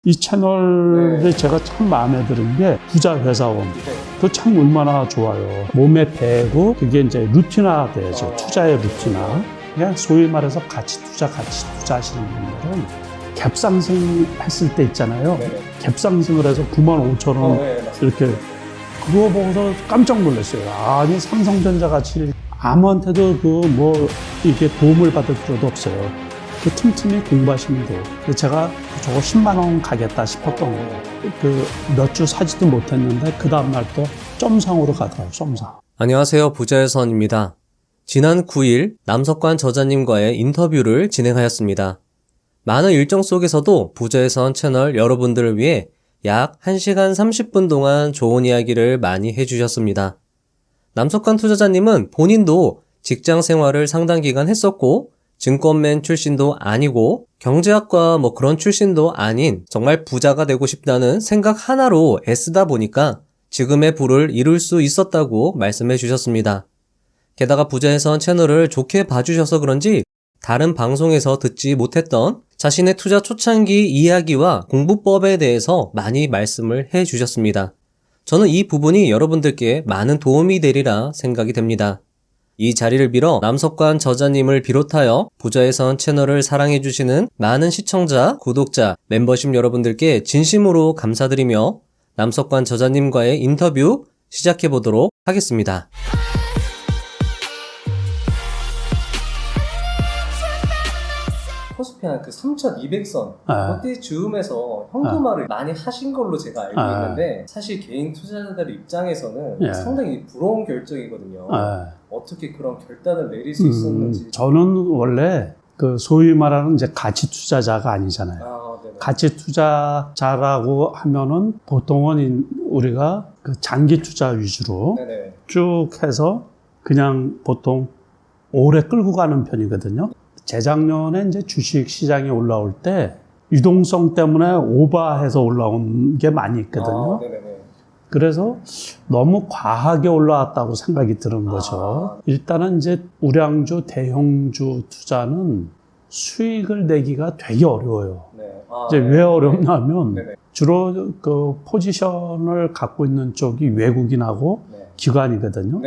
이 채널이 제가 참 마음에 드는 게 부자 회사원. 그 참 얼마나 좋아요. 몸에 배고 그게 이제 루틴화 돼야죠. 투자의 루틴화. 그냥 소위 말해서 가치 투자 하시는 분들은 갭상승 했을 때 있잖아요. 갭상승을 해서 95,000원 이렇게 그거 보고서 깜짝 놀랐어요. 아니 삼성전자 같이 아무한테도 이게 도움을 받을 필요도 없어요. 그 틈틈이 공부하시면 돼요. 제가 저거 10만 원 가겠다 싶었던 거예요. 몇 주 사지도 못했는데 그 다음날 또 점상으로 가더라고요. 점상. 안녕하세요. 부자의 선입니다. 지난 9일 남석관 저자님과의 인터뷰를 진행하였습니다. 많은 일정 속에서도 부자의 선 채널 여러분들을 위해 약 1시간 30분 동안 좋은 이야기를 많이 해주셨습니다. 남석관 투자자님은 본인도 직장 생활을 상당 기간 했었고 증권맨 출신도 아니고 경제학과 그런 출신도 아닌 정말 부자가 되고 싶다는 생각 하나로 애쓰다 보니까 지금의 부를 이룰 수 있었다고 말씀해 주셨습니다. 게다가 부자의 선 채널을 좋게 봐주셔서 그런지 다른 방송에서 듣지 못했던 자신의 투자 초창기 이야기와 공부법에 대해서 많이 말씀을 해 주셨습니다. 저는 이 부분이 여러분들께 많은 도움이 되리라 생각이 됩니다. 이 자리를 빌어 남석관 저자님을 비롯하여 부자의 선 채널을 사랑해주시는 많은 시청자, 구독자, 멤버십 여러분들께 진심으로 감사드리며 남석관 저자님과의 인터뷰 시작해보도록 하겠습니다. 코스피한 그 3,200선 그때 즈음에서 현금화를 많이 하신 걸로 제가 알고 있는데 사실 개인 투자자들 입장에서는 상당히 부러운 결정이거든요. 어떻게 그런 결단을 내릴 수 있었는지. 저는 원래 소위 말하는 이제 가치 투자자가 아니잖아요. 가치 투자자라고 하면은 보통은 우리가 장기 투자 위주로 쭉 해서 그냥 보통 오래 끌고 가는 편이거든요. 재작년에 이제 주식 시장이 올라올 때 유동성 때문에 오버해서 올라온 게 많이 있거든요. 그래서 너무 과하게 올라왔다고 생각이 드는 거죠. 일단은 이제 우량주, 대형주 투자는 수익을 내기가 되게 어려워요. 이제 왜 어렵냐면 주로 포지션을 갖고 있는 쪽이 외국인하고 기관이거든요.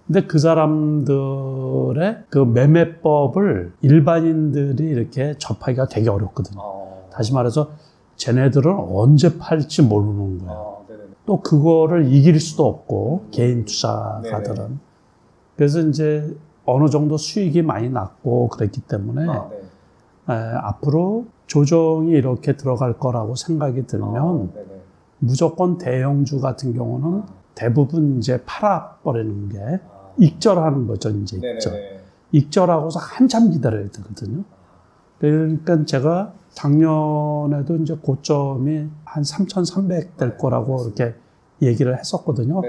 근데 그 사람들의 매매법을 일반인들이 이렇게 접하기가 되게 어렵거든요. 다시 말해서 쟤네들은 언제 팔지 모르는 거예요. 또 그거를 이길 수도 없고 개인 투자가들은. 그래서 이제 어느 정도 수익이 많이 났고 그랬기 때문에 앞으로 조정이 이렇게 들어갈 거라고 생각이 들면 무조건 대형주 같은 경우는 대부분 이제 팔아버리는 게 익절하는 거죠, 이제 익절하고서 한참 기다려야 되거든요. 그러니까 제가 작년에도 이제 고점이 한 3,300 될 거라고 이렇게 얘기를 했었거든요.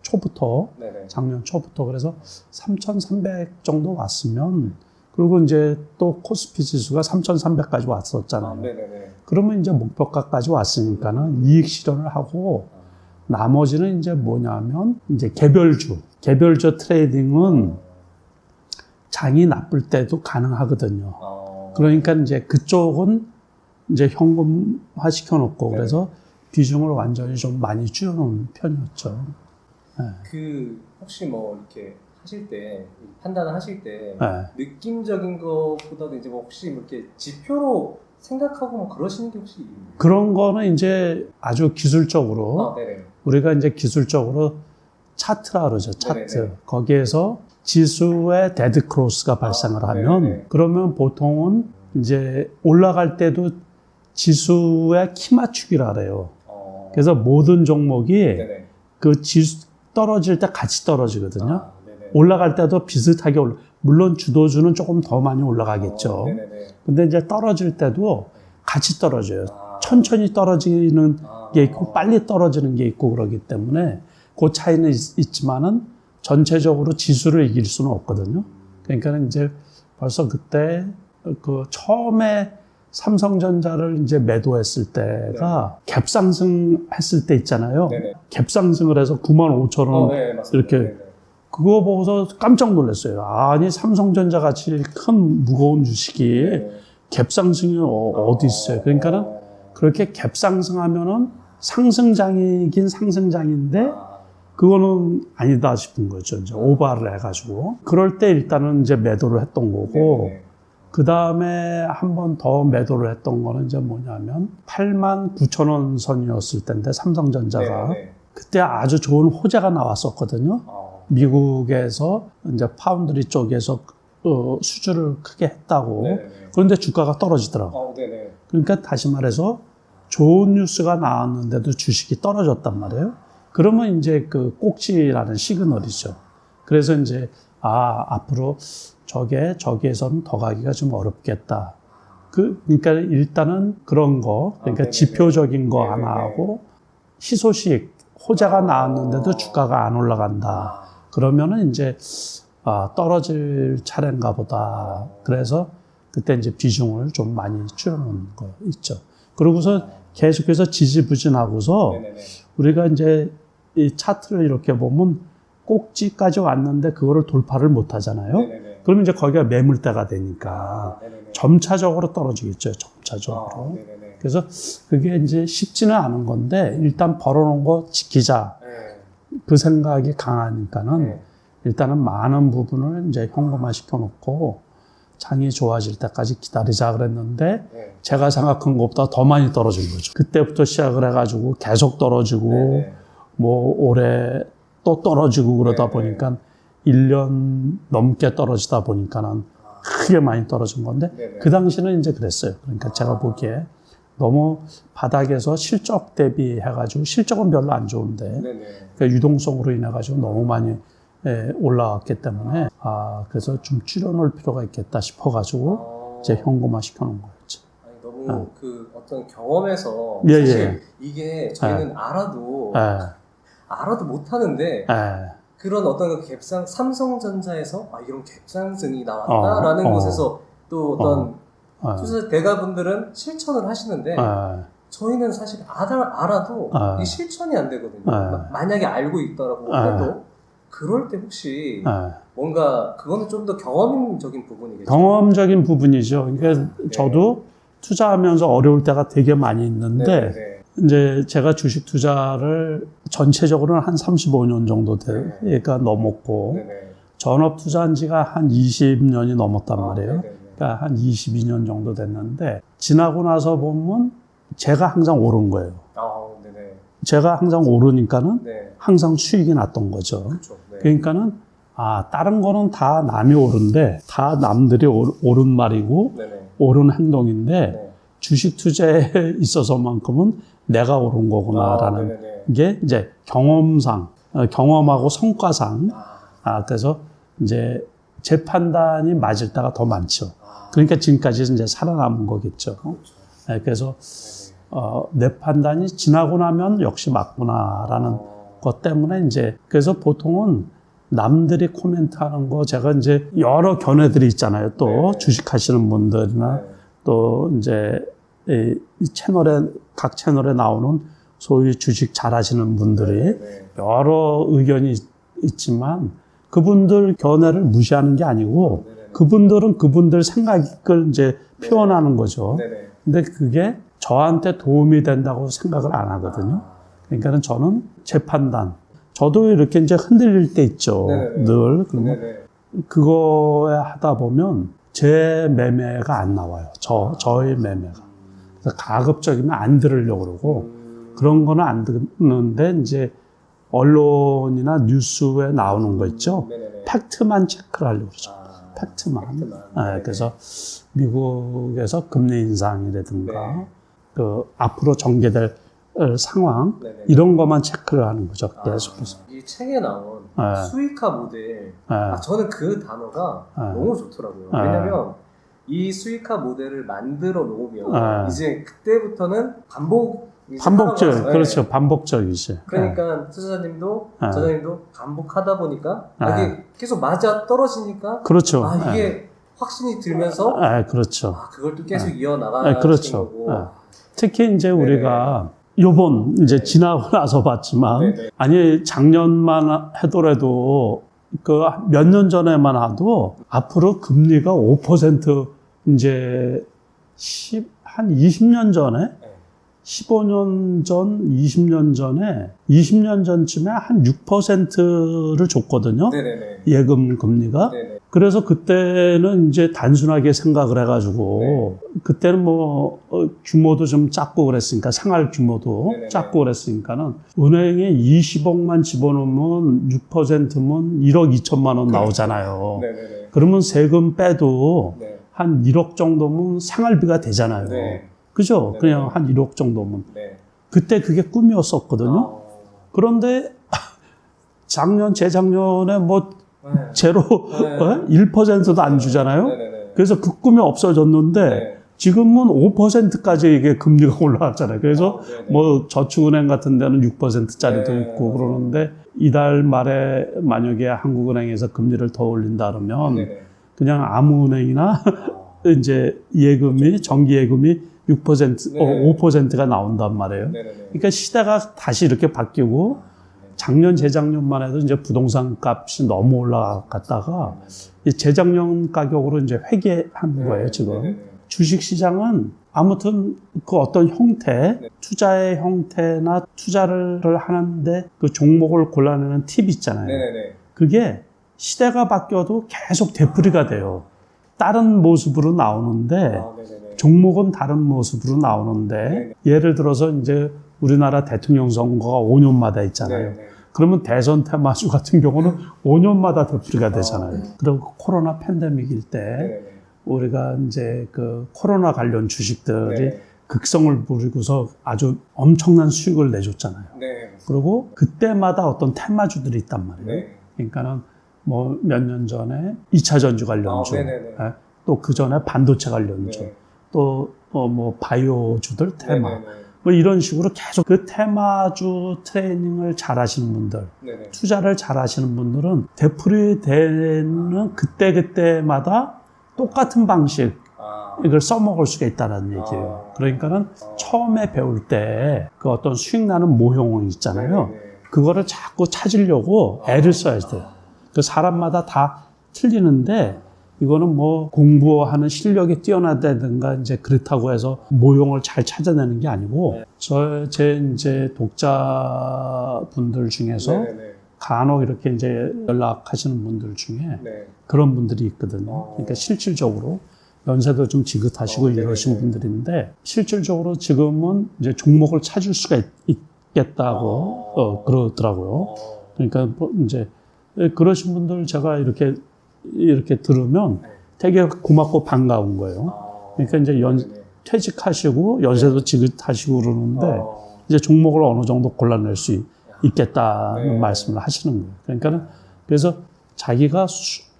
초부터, 작년 초부터. 그래서 3,300 정도 왔으면, 그리고 이제 또 코스피 지수가 3,300까지 왔었잖아요. 그러면 이제 목표가까지 왔으니까는 이익 실현을 하고, 나머지는 이제 뭐냐면, 이제 개별주 트레이딩은 장이 나쁠 때도 가능하거든요. 그러니까 이제 그쪽은 이제 현금화 시켜놓고 그래서 비중을 완전히 좀 많이 줄여놓은 편이었죠. 혹시 이렇게 하실 때, 판단을 하실 때, 느낌적인 것보다도 이제 혹시 이렇게 지표로 생각하고 그러시는 게 혹시 있나요? 그런 거는 이제 아주 기술적으로, 우리가 이제 기술적으로 차트라 그러죠, 차트. 거기에서 지수의 데드 크로스가 발생을 하면, 그러면 보통은 이제 올라갈 때도 지수의 키 맞추기라 그래요. 그래서 모든 종목이 그 지수 떨어질 때 같이 떨어지거든요. 올라갈 때도 비슷하게 물론 주도주는 조금 더 많이 올라가겠죠. 근데 이제 떨어질 때도 같이 떨어져요. 천천히 떨어지는 게 있고 빨리 떨어지는 게 있고 그러기 때문에 그 차이는 있지만은 전체적으로 지수를 이길 수는 없거든요. 그러니까 이제 벌써 그때 처음에 삼성전자를 이제 매도했을 때가 갭상승 했을 때 있잖아요. 갭상승을 해서 95,000원 이렇게 그거 보고서 깜짝 놀랐어요. 아니 삼성전자 같이 큰 무거운 주식이 갭상승이 어디 있어요. 그러니까는 그렇게 갭 상승하면은 상승장이긴 상승장인데 그거는 아니다 싶은 거죠. 이제 오버를 해가지고. 그럴 때 일단은 이제 매도를 했던 거고, 그 다음에 한 번 더 매도를 했던 거는 이제 뭐냐면 89,000원 선이었을 텐데 삼성전자가 그때 아주 좋은 호재가 나왔었거든요. 미국에서 이제 파운드리 쪽에서 수주를 크게 했다고. 그런데 주가가 떨어지더라고요. 그러니까 다시 말해서 좋은 뉴스가 나왔는데도 주식이 떨어졌단 말이에요. 그러면 이제 그 꼭지라는 시그널이죠. 그래서 이제 앞으로 저기에서는 더 가기가 좀 어렵겠다. 그러니까 일단은 그런 거, 그러니까 지표적인 거 하나 하고 희소식, 호재가 나왔는데도 주가가 안 올라간다. 그러면은 이제 떨어질 차례인가 보다. 그래서 그때 이제 비중을 좀 많이 줄여놓은 거 있죠. 그러고서 계속해서 지지부진하고서 우리가 이제 이 차트를 이렇게 보면 꼭지까지 왔는데 그거를 돌파를 못 하잖아요. 그러면 이제 거기가 매물대가 되니까 점차적으로 떨어지겠죠. 점차적으로. 그래서 그게 이제 쉽지는 않은 건데 일단 벌어놓은 거 지키자. 그 생각이 강하니까는 일단은 많은 부분을 이제 현금화 시켜놓고 장이 좋아질 때까지 기다리자 그랬는데 제가 생각한 것보다 더 많이 떨어진 거죠. 그때부터 시작을 해가지고 계속 떨어지고 뭐 올해 또 떨어지고 그러다 보니까 1년 넘게 떨어지다 보니까는 크게 많이 떨어진 건데 그 당시는 이제 그랬어요. 그러니까 제가 보기에 너무 바닥에서 실적 대비해가지고 실적은 별로 안 좋은데 그러니까 유동성으로 인해가지고 너무 많이 올라왔기 때문에 그래서 좀 줄여놓을 필요가 있겠다 싶어가지고 이제 현금화 시켜놓은 거였죠. 아니, 너무 그 어떤 경험에서 사실 이게 저희는 알아도 못하는데 그런 어떤 그 갭상 삼성전자에서 이런 갭상승이 나왔다라는 곳에서 또 어떤 투자 대가분들은 실천을 하시는데 저희는 사실 알아도 이게 실천이 안 되거든요. 만약에 알고 있더라고 해도 그럴 때 혹시 뭔가 그거는 좀 더 경험적인 부분이겠죠? 경험적인 부분이죠. 그러니까 저도 투자하면서 어려울 때가 되게 많이 있는데 이제 제가 주식 투자를 전체적으로는 한 35년 정도 되니까 넘었고 전업 투자한 지가 한 20년이 넘었단 말이에요. 그러니까 한 22년 정도 됐는데 지나고 나서 보면 제가 항상 오른 거예요. 제가 항상 오르니까는 항상 수익이 났던 거죠. 그러니까는 다른 거는 다 남이 오른데 다 남들이 옳은 말이고 옳은 행동인데 주식 투자에 있어서만큼은 내가 옳은 거구나라는 게 이제 경험하고 성과상 그래서 이제 제 판단이 맞을 때가 더 많죠. 그러니까 지금까지 이제 살아남은 거겠죠. 그래서 내 판단이 지나고 나면 역시 맞구나라는 것 때문에 이제 그래서 보통은 남들이 코멘트하는 거 제가 이제 여러 견해들이 있잖아요. 또 주식하시는 분들이나 또 이제 이 각 채널에 나오는 소위 주식 잘하시는 분들이 여러 의견이 있지만 그분들 견해를 무시하는 게 아니고 그분들은 그분들 생각을 이제 표현하는 거죠. 근데 그게 저한테 도움이 된다고 생각을 안 하거든요. 그러니까는 저는 제 판단, 저도 이렇게 이제 흔들릴 때 있죠. 늘. 그거에 하다 보면 제 매매가 안 나와요. 저의 매매가. 그래서 가급적이면 안 들으려고 그러고 그런 거는 안 듣는데 이제 언론이나 뉴스에 나오는 거 있죠. 팩트만 체크를 하려고 그러죠. 팩트만. 그래서 미국에서 금리 인상이라든가 그 앞으로 전개될 상황 이런 것만 체크를 하는 거죠. 계속해서. 이 책에 나온 수익화 모델 저는 그 단어가 너무 좋더라고요. 왜냐면 이 수익화 모델을 만들어 놓으면 이제 그때부터는 반복적, 그렇죠. 반복적이지. 그러니까 투자자님도 저자님도 반복하다 보니까 이게 계속 맞아 떨어지니까 그렇죠. 이게 확신이 들면서 그렇죠. 그걸 또 계속 이어나가는 그렇죠. 거고. 특히 이제 우리가 요번 이제 지나고 나서 봤지만 아니 작년만 하더라도 그 몇 년 전에만 하도 앞으로 금리가 5% 이제 한 20년 전에 15년 전, 20년 전에, 20년 전쯤에 한 6%를 줬거든요. 네네네. 예금 금리가. 네네. 그래서 그때는 이제 단순하게 생각을 해가지고, 그때는 뭐, 규모도 좀 작고 그랬으니까, 생활 규모도 네네네. 작고 그랬으니까는, 은행에 20억만 집어넣으면 6%면 1억 2천만 원 나오잖아요. 네네네. 그러면 세금 빼도 네. 한 1억 정도면 생활비가 되잖아요. 네. 그죠? 네네. 그냥 한 1억 정도면. 네. 그때 그게 꿈이었었거든요. 그런데 작년, 재작년에 뭐 제로, 네. 1%도 안 주잖아요. 네네네. 그래서 그 꿈이 없어졌는데 네. 지금은 5%까지 이게 금리가 올라왔잖아요. 그래서 네네. 뭐 저축은행 같은 데는 6%짜리도 네, 있고 맞아요. 그러는데 이달 말에 만약에 한국은행에서 금리를 더 올린다 그러면 네네. 그냥 아무 은행이나 이제 예금이, 정기예금이 6%, 네. 5%가 나온단 말이에요. 네네네. 그러니까 시대가 다시 이렇게 바뀌고 작년, 재작년만 해도 이제 부동산 값이 너무 올라갔다가 이 재작년 가격으로 이제 회귀한 거예요, 지금. 네네네. 주식 시장은 아무튼 그 어떤 형태, 투자의 형태나 투자를 하는데 그 종목을 골라내는 팁이 있잖아요. 네네네. 그게 시대가 바뀌어도 계속 되풀이가 돼요. 다른 모습으로 나오는데 네네네. 종목은 다른 모습으로 나오는데 예를 들어서 이제 우리나라 대통령 선거가 5년마다 있잖아요. 네네. 그러면 대선 테마주 같은 경우는 5년마다 되풀이가 되잖아요. 그리고 코로나 팬데믹일 때 네네네. 우리가 이제 그 코로나 관련 주식들이 네. 극성을 부리고서 아주 엄청난 수익을 내줬잖아요. 네. 그리고 그때마다 어떤 테마주들이 있단 말이에요. 네. 그러니까는 뭐 몇 년 전에 2차 전지 관련주, 네네네. 또 그 전에 반도체 관련주, 네. 또 뭐 바이오주들 테마, 네네네. 뭐 이런 식으로 계속 그 테마주 트레이닝을 잘 하시는 분들, 네네. 투자를 잘 하시는 분들은 되풀이 되는 그때마다 똑같은 방식, 이걸 써먹을 수가 있다는 얘기예요. 그러니까는 처음에 배울 때 그 어떤 수익 나는 모형 있잖아요. 네네네. 그거를 자꾸 찾으려고 애를 써야 돼요. 그 사람마다 다 틀리는데 이거는 뭐 공부하는 실력이 뛰어나다든가 이제 그렇다고 해서 모형을 잘 찾아내는 게 아니고 제 이제 독자분들 중에서 네네네. 간혹 이렇게 이제 연락하시는 분들 중에 네. 그런 분들이 있거든요. 그러니까 실질적으로 연세도 좀 지긋하시고 이러신 분들인데 실질적으로 지금은 이제 종목을 찾을 수가 있겠다고 그러더라고요. 그러니까 뭐 이제 그러신 분들 제가 이렇게 들으면 되게 고맙고 반가운 거예요. 그러니까 이제 퇴직하시고 연세도 지긋하시고 그러는데 이제 종목을 어느 정도 골라낼 수 있겠다는 말씀을 하시는 거예요. 그러니까는 그래서 자기가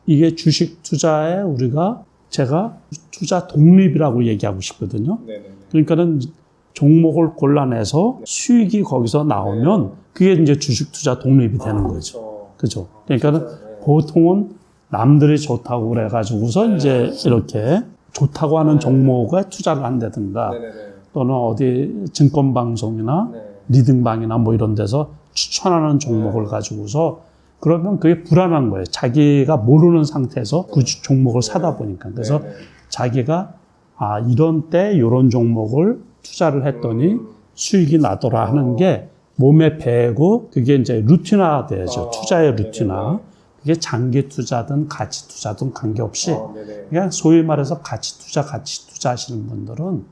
이게 주식 투자에 제가 투자 독립이라고 얘기하고 싶거든요. 그러니까는 종목을 골라내서 수익이 거기서 나오면 그게 이제 주식 투자 독립이 되는 거죠. 그죠? 그러니까는 보통은 남들이 좋다고 그래가지고서 이제 이렇게 좋다고 하는 종목에 투자를 한다든가 또는 어디 증권방송이나 리딩방이나 뭐 이런 데서 추천하는 종목을 가지고서 그러면 그게 불안한 거예요. 자기가 모르는 상태에서 그 종목을 사다 보니까. 그래서 자기가 이런 때 이런 종목을 투자를 했더니 수익이 나더라 하는 게 몸에 배고 그게 이제 루틴화 돼야죠. 투자의 루틴화. 그게 장기 투자든 가치 투자든 관계없이 그냥 소위 말해서 가치 투자 하시는 분들은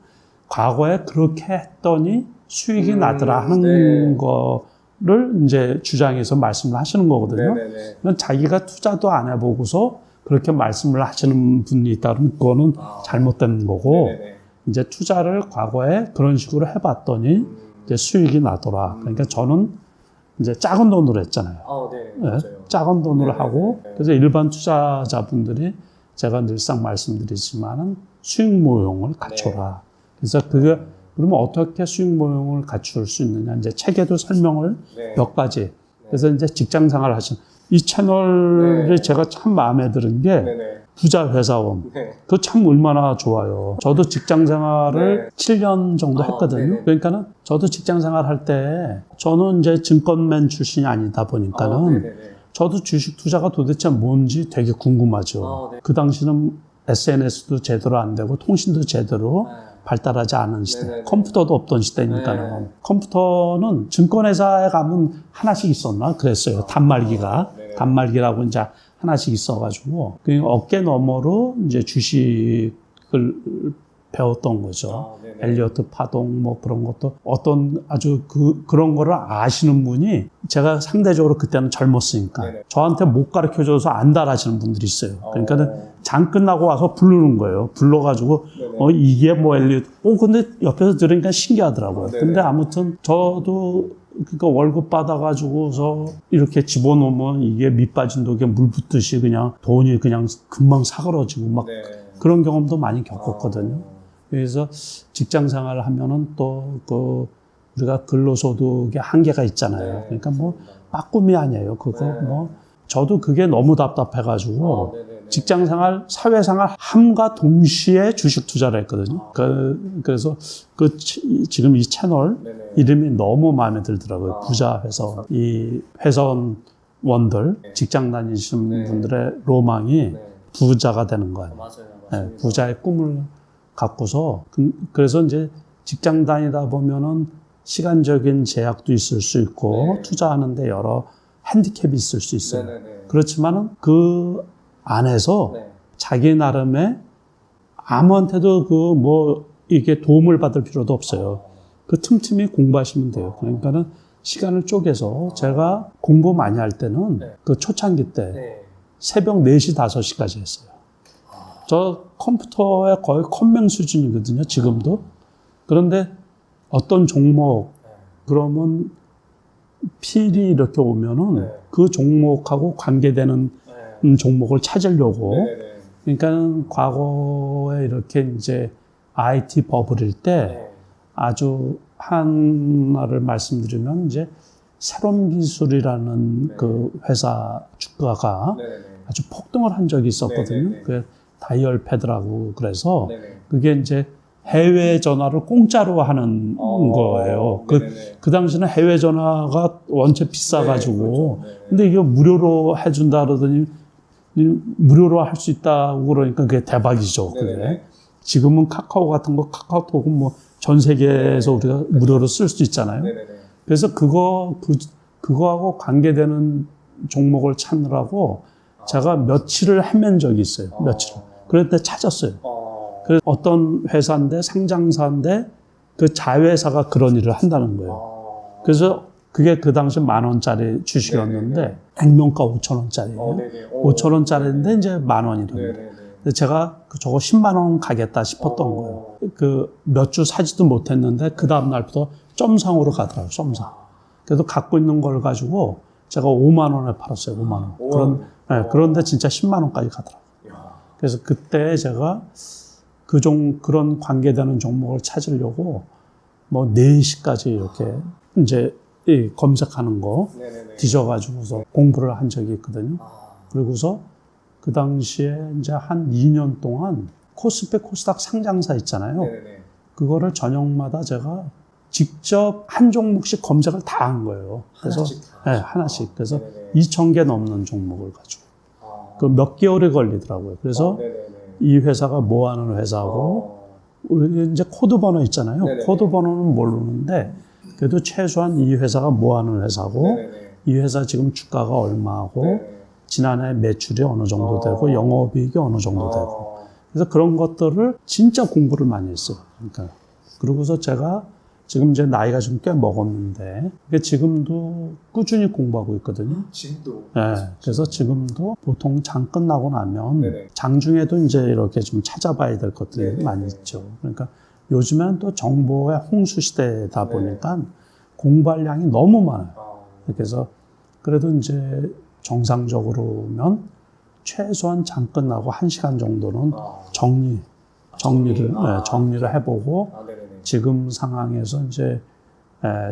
과거에 그렇게 했더니 수익이 나더라 하는 거를 이제 주장해서 말씀을 하시는 거거든요. 그건 자기가 투자도 안 해보고서 그렇게 말씀을 하시는 분이 있다면 그거는 잘못된 거고 이제 투자를 과거에 그런 식으로 해봤더니 이제 수익이 나더라. 그러니까 저는 이제 작은 돈으로 했잖아요. 작은 돈으로 하고 그래서 일반 투자자분들이 제가 늘상 말씀드리지만은 수익 모형을 갖춰라. 그래서 그러면 어떻게 수익 모형을 갖출 수 있느냐 이제 책에도 설명을 몇 가지. 그래서 이제 직장 생활 하시는 이 채널이 제가 참 마음에 드는 게 부자 회사원. 그거 참 얼마나 좋아요. 저도 직장 생활을 7년 정도 했거든요. 그러니까는 저도 직장 생활 할 때 저는 이제 증권맨 출신이 아니다 보니까는 저도 주식 투자가 도대체 뭔지 되게 궁금하죠. 그 당시는 SNS도 제대로 안 되고 통신도 제대로 발달하지 않은 시대, 네네네. 컴퓨터도 없던 시대니까요. 네. 컴퓨터는 증권회사에 가면 하나씩 있었나 그랬어요. 단말기가. 네네. 단말기라고 이제 하나씩 있어가지고 그 어깨 너머로 이제 주식을 배웠던 거죠. 네네. 엘리어트 파동 뭐 그런 것도 어떤 아주 그런 거를 아시는 분이 제가 상대적으로 그때는 젊었으니까 네네. 저한테 못 가르쳐줘서 안달하시는 분들이 있어요. 그러니까는 장 끝나고 와서 부르는 거예요. 불러가지고 네네. 이게 뭐 엘리어트 근데 옆에서 들으니까 신기하더라고요. 네네. 근데 아무튼 저도 그러니까 월급 받아가지고서 이렇게 집어넣으면 이게 밑 빠진 독에 물 붓듯이 그냥 돈이 그냥 금방 사그러지고 막 네. 그런 경험도 많이 겪었거든요. 그래서 직장 생활을 하면은 또 우리가 근로소득의 한계가 있잖아요. 네. 그러니까 뭐 빠꿈이 아니에요. 그거 네. 뭐 저도 그게 너무 답답해가지고 네네네. 직장 생활, 사회 생활 함과 동시에 주식 투자를 했거든요. 그래서 지금 이 채널 네네. 이름이 너무 마음에 들더라고요. 부자 회사원. 이 회사원들, 네. 직장 다니시는 네. 분들의 로망이 네. 부자가 되는 거예요. 맞아요. 네, 부자의 꿈을 갖고서 그래서 이제 직장 다니다 보면은 시간적인 제약도 있을 수 있고 네. 투자하는데 여러 핸디캡이 있을 수 있어요. 네네네. 그렇지만은 그 안에서 네. 자기 나름의 아무한테도 이게 도움을 받을 필요도 없어요. 그 틈틈이 공부하시면 돼요. 그러니까는 시간을 쪼개서 제가 공부 많이 할 때는 네. 그 초창기 때 네. 새벽 4시, 5시까지 했어요. 저 컴퓨터의 거의 컴맹 수준이거든요, 지금도. 그런데 어떤 종목, 그러면 필이 이렇게 오면은 네. 그 종목하고 관계되는 네. 종목을 찾으려고. 네네네. 그러니까 과거에 이렇게 이제 IT 버블일 때 네. 아주 하나를 말씀드리면 이제 새로운 기술이라는 네. 그 회사 주가가 네네네. 아주 폭등을 한 적이 있었거든요. 네네네. 그 다이얼 패드라고 그래서 네네. 그게 이제 해외 전화를 공짜로 하는 거예요. 네네네. 그 당시는 해외 전화가 원체 비싸가지고. 네, 그렇죠. 네네. 근데 이게 무료로 해준다 그러더니 무료로 할 수 있다고 그러니까 그게 대박이죠. 그게. 네네네. 지금은 카카오 같은 거 카카오톡은 뭐 전 세계에서 우리가 무료로 쓸 수 있잖아요. 네네네. 그래서 그거하고 관계되는 종목을 찾느라고 제가 며칠을 헤맨 적이 있어요. 며칠을. 그럴 때 찾았어요. 그래서 어떤 회사인데 상장사인데 그 자회사가 그런 일을 한다는 거예요. 그래서 그게 그 당시 10,000원짜리 주식이었는데 액면가 5,000원짜리예요. 네네. 5,000원짜리인데 이제 10,000원이라는 거예요. 네네네. 근데 제가 저거 10만 원 가겠다 싶었던 거예요. 몇 주 사지도 못했는데 그 다음 날부터 점상으로 가더라고요. 점상. 그래도 갖고 있는 걸 가지고 제가 5만 원에 팔았어요. 5만 원. 그런데 진짜 10만 원까지 가더라고요. 그래서 그때 제가 그런 관계되는 종목을 찾으려고 뭐 4시까지 이렇게 이제 검색하는 거 네네네. 뒤져가지고서 공부를 한 적이 있거든요. 그리고서 그 당시에 이제 한 2년 동안 코스피 코스닥 상장사 있잖아요. 네네네. 그거를 저녁마다 제가 직접 한 종목씩 검색을 다 한 거예요. 그래서 하나씩. 그래서 네네네. 2,000개 넘는 종목을 가지고. 그 몇 개월이 걸리더라고요. 그래서 네네네. 이 회사가 뭐 하는 회사고, 우리 이제 코드 번호 있잖아요. 네네네. 코드 번호는 모르는데, 그래도 최소한 이 회사가 뭐 하는 회사고, 네네네. 이 회사 지금 주가가 얼마고, 네네. 지난해 매출이 어느 정도 되고, 영업이익이 어느 정도 되고. 아. 그래서 그런 것들을 진짜 공부를 많이 했어요. 그러니까. 그러고서 제가 지금 이제 나이가 좀 꽤 먹었는데, 지금도 꾸준히 공부하고 있거든요. 지금도. 네, 그래서 지금도 보통 장 끝나고 나면 네네. 장중에도 이제 이렇게 좀 찾아봐야 될 것들이 네네. 많이 있죠. 그러니까 요즘엔 또 정보의 홍수 시대다 네. 보니까 공부할 양이 너무 많아요. 아. 그래서 그래도 이제 정상적으로면 최소한 장 끝나고 1시간 정도는 정리를 해보고 네네네. 지금 상황에서 이제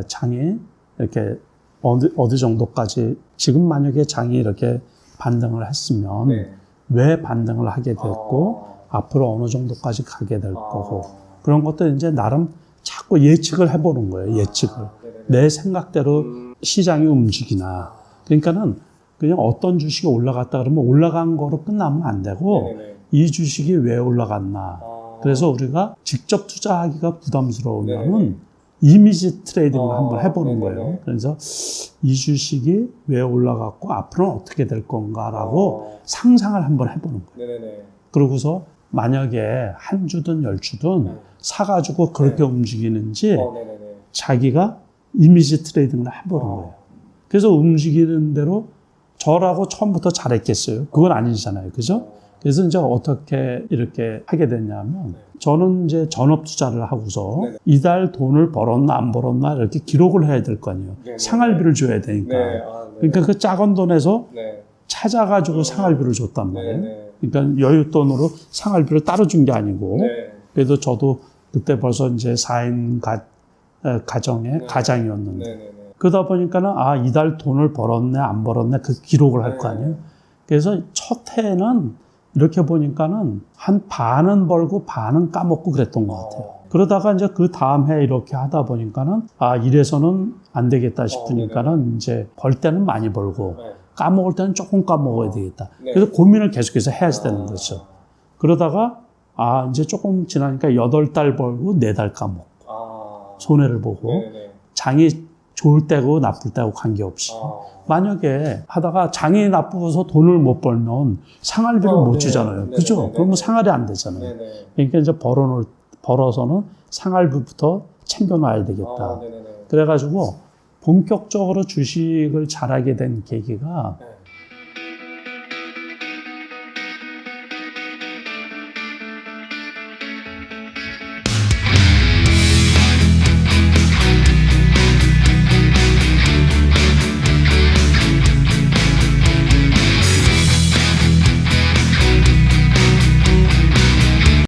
장이 이렇게 어디 정도까지 지금 만약에 장이 이렇게 반등을 했으면 네. 왜 반등을 하게 됐고 앞으로 어느 정도까지 가게 될 거고 그런 것들 이제 나름 자꾸 예측을 해보는 거예요. 예측을 네네네. 내 생각대로 시장이 움직이나 그러니까는 그냥 어떤 주식이 올라갔다 그러면 올라간 거로 끝나면 안 되고 네네네. 이 주식이 왜 올라갔나 그래서 우리가 직접 투자하기가 부담스러우면은 네네. 이미지 트레이딩을 한번 해보는 네네네. 거예요. 그래서 이 주식이 왜 올라갔고 앞으로는 어떻게 될 건가라고 상상을 한번 해보는 거예요. 네네네. 그러고서 만약에 한 주든 10주든 사가지고 그렇게 움직이는지 네네네. 자기가 이미지 트레이딩을 해보는 거예요. 그래서 움직이는 대로 저라고 처음부터 잘했겠어요. 그건 아니잖아요. 그죠? 그래서 이제 어떻게 이렇게 하게 됐냐면 저는 이제 전업 투자를 하고서 네네. 이달 돈을 벌었나 안 벌었나 이렇게 기록을 해야 될 거 아니에요. 네네. 생활비를 줘야 되니까. 네. 네. 그러니까 그 작은 돈에서 네. 찾아가지고 생활비를 줬단 말이에요. 네네. 그러니까 여윳돈으로 생활비를 따로 준 게 아니고 네. 그래도 저도 그때 벌써 이제 4인 가정의 가장이었는데 네네네. 그러다 보니까는 이달 돈을 벌었네 안 벌었네 그 기록을 할 거 아니에요. 그래서 첫 해에는 이렇게 보니까는 한 반은 벌고 반은 까먹고 그랬던 것 같아요. 그러다가 이제 그 다음 해 이렇게 하다 보니까는 이래서는 안 되겠다 싶으니까는 이제 벌 때는 많이 벌고 네. 까먹을 때는 조금 까먹어야 되겠다. 네. 그래서 고민을 계속해서 해야지 되는 거죠. 그러다가 이제 조금 지나니까 8달 벌고 4달 까먹고 손해를 보고 네네. 장이 좋을 때고 나쁠 때고 관계없이 만약에 하다가 장이 나쁘어서 돈을 못 벌면 생활비를 못 네. 주잖아요. 네네. 그죠? 네네. 그러면 생활이 안 되잖아요. 네네. 그러니까 이제 벌어서는 생활비부터 챙겨놔야 되겠다. 네네네. 그래가지고 본격적으로 주식을 잘하게 된 계기가 네.